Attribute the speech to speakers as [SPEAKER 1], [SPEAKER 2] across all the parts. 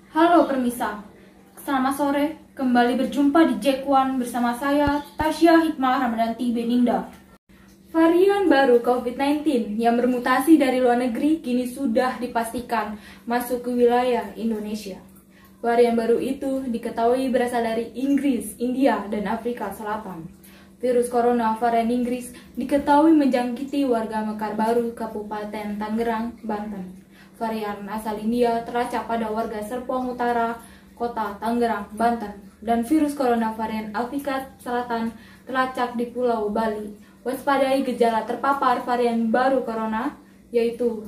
[SPEAKER 1] Halo Permisa, selamat sore. Kembali berjumpa di Jack One bersama saya, Tasya Hikmah Ramadanti Beninda. Varian baru COVID-19 yang bermutasi dari luar negeri kini sudah dipastikan masuk ke wilayah Indonesia. Varian baru itu diketahui berasal dari Inggris, India, dan Afrika Selatan. Virus corona varian Inggris diketahui menjangkiti warga Mekar Baru, Kabupaten Tangerang, Banten. Varian asal India teracak pada warga Serpong Utara, Kota Tangerang, Banten. Dan virus corona varian Afrika Selatan teracak di Pulau Bali. Waspadai gejala terpapar varian baru corona, yaitu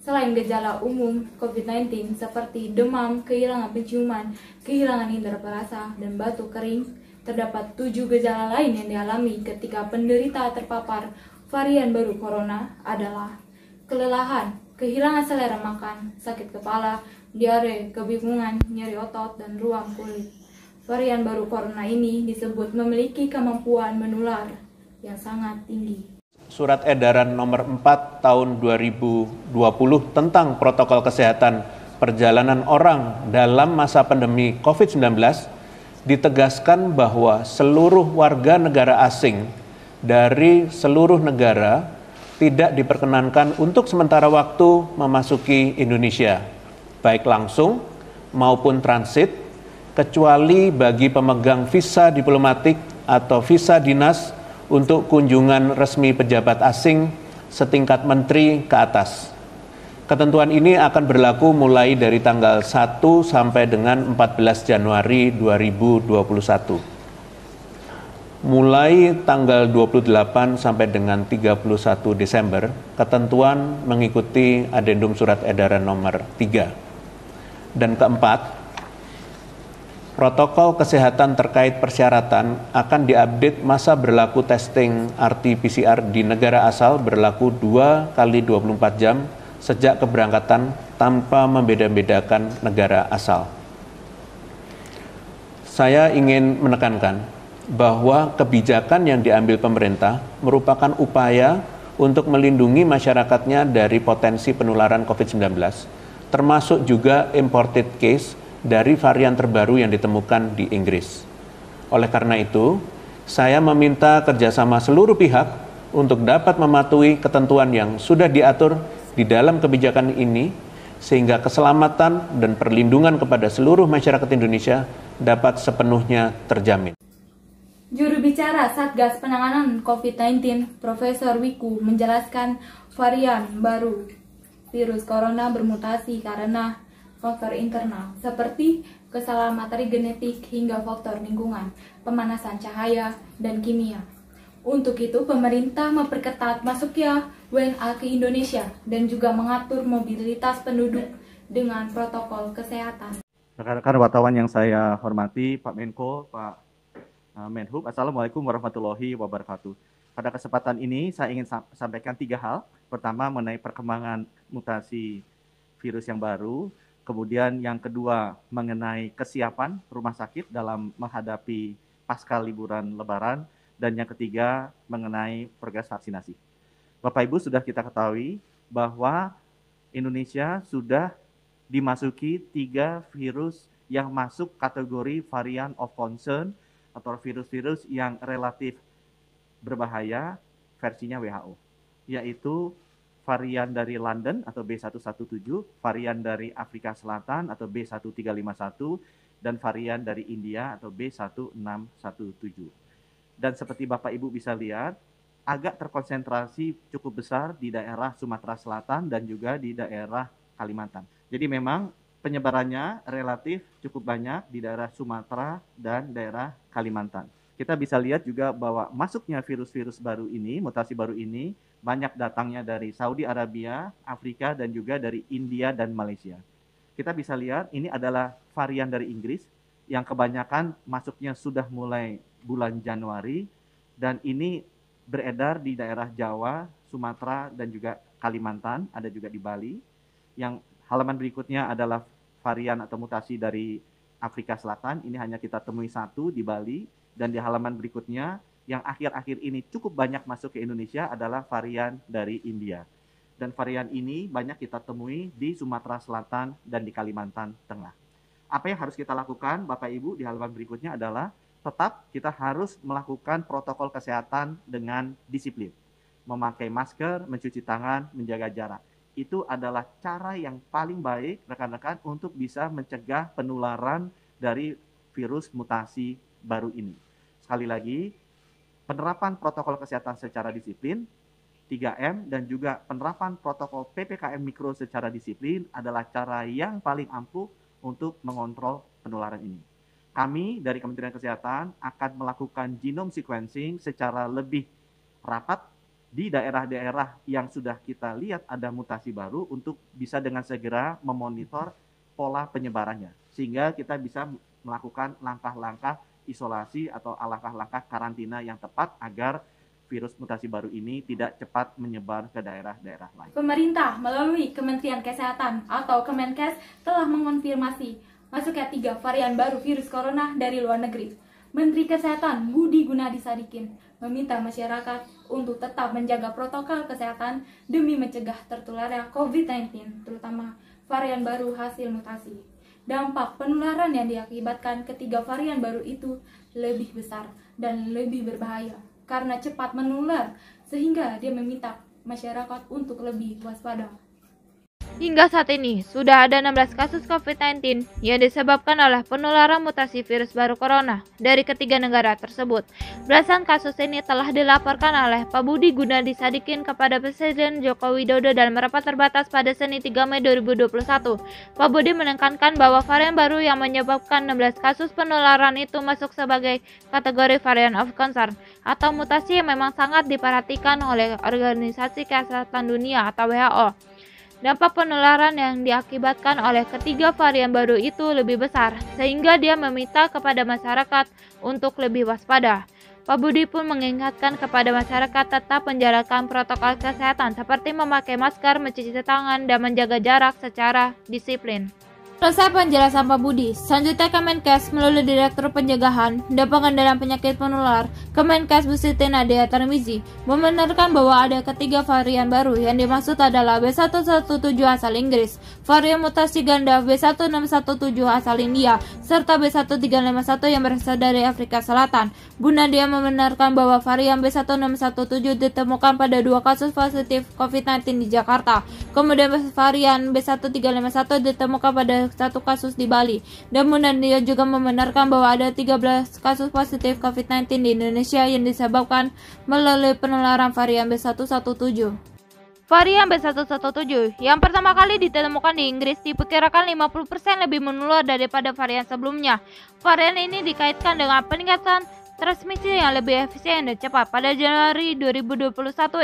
[SPEAKER 1] selain gejala umum COVID-19 seperti demam, kehilangan penciuman, kehilangan indera perasa, dan batuk kering, terdapat 7 gejala lain yang dialami ketika penderita terpapar varian baru corona adalah kelelahan, kehilangan selera makan, sakit kepala, diare, kebingungan, nyeri otot, dan ruam kulit. Varian baru corona ini disebut memiliki kemampuan menular yang sangat tinggi.
[SPEAKER 2] Surat Edaran Nomor 4 Tahun 2020 tentang Protokol Kesehatan Perjalanan Orang dalam masa pandemi COVID-19 ditegaskan bahwa seluruh warga negara asing dari seluruh negara tidak diperkenankan untuk sementara waktu memasuki Indonesia, baik langsung maupun transit, kecuali bagi pemegang visa diplomatik atau visa dinas untuk kunjungan resmi pejabat asing setingkat menteri ke atas. Ketentuan ini akan berlaku mulai dari tanggal 1 sampai dengan 14 Januari 2021. Mulai tanggal 28 sampai dengan 31 Desember, ketentuan mengikuti Adendum Surat Edaran Nomor 3. Dan keempat, protokol kesehatan terkait persyaratan akan diupdate masa berlaku testing RT-PCR di negara asal berlaku 2 kali 24 jam sejak keberangkatan tanpa membeda-bedakan negara asal. Saya ingin menekankan bahwa kebijakan yang diambil pemerintah merupakan upaya untuk melindungi masyarakatnya dari potensi penularan COVID-19, termasuk juga imported case dari varian terbaru yang ditemukan di Inggris. Oleh karena itu, saya meminta kerjasama seluruh pihak untuk dapat mematuhi ketentuan yang sudah diatur di dalam kebijakan ini, sehingga keselamatan dan perlindungan kepada seluruh masyarakat Indonesia dapat sepenuhnya terjamin.
[SPEAKER 1] Juru bicara Satgas Penanganan COVID-19, Profesor Wiku, menjelaskan varian baru virus corona bermutasi karena faktor internal seperti kesalahan materi genetik hingga faktor lingkungan, pemanasan cahaya, dan kimia. Untuk itu, pemerintah memperketat masuknya WNA ke Indonesia dan juga mengatur mobilitas penduduk dengan protokol kesehatan.
[SPEAKER 3] Rekan-rekan wartawan yang saya hormati, Pak Menko, Pak Menhub, Assalamualaikum warahmatullahi wabarakatuh. Pada kesempatan ini saya ingin sampaikan 3 hal. Pertama, mengenai perkembangan mutasi virus yang baru. Kemudian yang kedua, mengenai kesiapan rumah sakit dalam menghadapi pasca liburan Lebaran. Dan yang ketiga, mengenai progres vaksinasi. Bapak Ibu sudah kita ketahui bahwa Indonesia sudah dimasuki 3 virus yang masuk kategori varian of concern atau virus-virus yang relatif berbahaya versinya WHO, yaitu varian dari London atau B117, varian dari Afrika Selatan atau B1351, dan varian dari India atau B1617. Dan seperti Bapak Ibu bisa lihat, agak terkonsentrasi cukup besar di daerah Sumatera Selatan dan juga di daerah Kalimantan. Jadi memang penyebarannya relatif cukup banyak di daerah Sumatera dan daerah Kalimantan. Kita bisa lihat juga bahwa masuknya virus-virus baru ini, mutasi baru ini, banyak datangnya dari Saudi Arabia, Afrika, dan juga dari India dan Malaysia. Kita bisa lihat ini adalah varian dari Inggris yang kebanyakan masuknya sudah mulai bulan Januari, dan ini beredar di daerah Jawa, Sumatera, dan juga Kalimantan, ada juga di Bali. Yang halaman berikutnya adalah varian atau mutasi dari Afrika Selatan, ini hanya kita temui 1 di Bali, dan di halaman berikutnya yang akhir-akhir ini cukup banyak masuk ke Indonesia adalah varian dari India. Dan varian ini banyak kita temui di Sumatera Selatan dan di Kalimantan Tengah. Apa yang harus kita lakukan, Bapak Ibu, di halaman berikutnya adalah tetap kita harus melakukan protokol kesehatan dengan disiplin. Memakai masker, mencuci tangan, menjaga jarak. Itu adalah cara yang paling baik rekan-rekan untuk bisa mencegah penularan dari virus mutasi baru ini. Sekali lagi, penerapan protokol kesehatan secara disiplin, 3M, dan juga penerapan protokol PPKM Mikro secara disiplin adalah cara yang paling ampuh untuk mengontrol penularan ini. Kami dari Kementerian Kesehatan akan melakukan genome sequencing secara lebih rapat di daerah-daerah yang sudah kita lihat ada mutasi baru untuk bisa dengan segera memonitor pola penyebarannya. Sehingga kita bisa melakukan langkah-langkah isolasi atau langkah-langkah karantina yang tepat agar virus mutasi baru ini tidak cepat menyebar ke daerah-daerah lain.
[SPEAKER 1] Pemerintah melalui Kementerian Kesehatan atau Kemenkes telah mengonfirmasi masuknya 3 varian baru virus corona dari luar negeri. Menteri Kesehatan Budi Gunadi Sadikin meminta masyarakat untuk tetap menjaga protokol kesehatan demi mencegah tertularnya COVID-19, terutama varian baru hasil mutasi. Dampak penularan yang diakibatkan ketiga varian baru itu lebih besar dan lebih berbahaya karena cepat menular, sehingga dia meminta masyarakat untuk lebih waspada.
[SPEAKER 4] Hingga saat ini, sudah ada 16 kasus COVID-19 yang disebabkan oleh penularan mutasi virus baru corona dari ketiga negara tersebut. Belasan kasus ini telah dilaporkan oleh Pak Budi Gunadi Sadikin kepada Presiden Joko Widodo dalam rapat terbatas pada Senin 3 Mei 2021. Pak Budi menekankan bahwa varian baru yang menyebabkan 16 kasus penularan itu masuk sebagai kategori varian of concern atau mutasi yang memang sangat diperhatikan oleh Organisasi Kesehatan Dunia atau WHO. Dampak penularan yang diakibatkan oleh ketiga varian baru itu lebih besar, sehingga dia meminta kepada masyarakat untuk lebih waspada. Pak Budi pun mengingatkan kepada masyarakat tetap menjalankan protokol kesehatan seperti memakai masker, mencuci tangan, dan menjaga jarak secara disiplin.
[SPEAKER 1] Selesai penjelasan Pak Budi, selanjutnya Kemenkes melalui Direktur Pencegahan dan Pengendalian Penyakit Penular Kemenkes Bu Siti Nadia Tarmizi membenarkan bahwa ada ketiga varian baru yang dimaksud adalah B117 asal Inggris, varian mutasi ganda B1617 asal India, serta B1351 yang berasal dari Afrika Selatan. Bu Nadia membenarkan bahwa varian B1617 ditemukan pada 2 kasus positif COVID-19 di Jakarta. Kemudian varian B1351 ditemukan pada 1 kasus di Bali. Dan Bu Nadia juga membenarkan bahwa ada 13 kasus positif COVID-19 di Indonesia yang disebabkan melalui penularan varian B117.
[SPEAKER 4] Varian B117 yang pertama kali ditemukan di Inggris diperkirakan 50% lebih menular daripada varian sebelumnya. Varian ini dikaitkan dengan peningkatan transmisi yang lebih efisien dan cepat. Pada Januari 2021,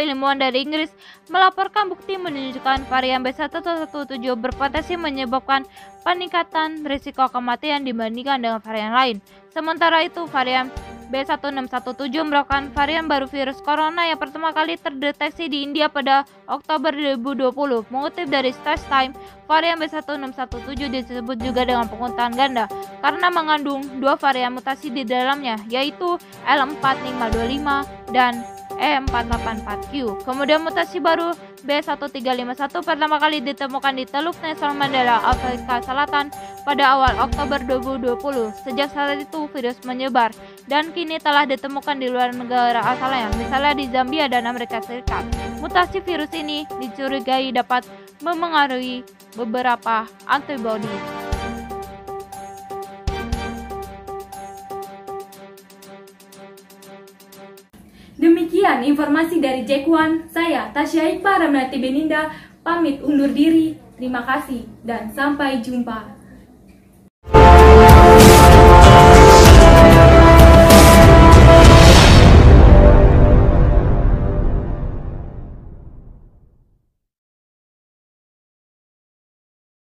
[SPEAKER 4] ilmuwan dari Inggris melaporkan bukti menunjukkan varian B117 berpotensi menyebabkan peningkatan risiko kematian dibandingkan dengan varian lain. Sementara itu, varian B1617 merupakan varian baru virus corona yang pertama kali terdeteksi di India pada Oktober 2020. Mengutip dari Stretch Time, varian B1617 disebut juga dengan penguatan ganda karena mengandung 2 varian mutasi di dalamnya, yaitu L4525 dan E484Q. Kemudian mutasi baru B1351 pertama kali ditemukan di Teluk Nelson Mandela, Afrika Selatan pada awal Oktober 2020. Sejak saat itu virus menyebar dan kini telah ditemukan di luar negara asalnya, misalnya di Zambia dan Amerika Serikat. Mutasi virus ini dicurigai dapat memengaruhi beberapa antibodi.
[SPEAKER 1] Demikian informasi dari Jack1. Saya Tasya Iqbal Ramlati Beninda pamit undur diri. Terima kasih dan sampai jumpa.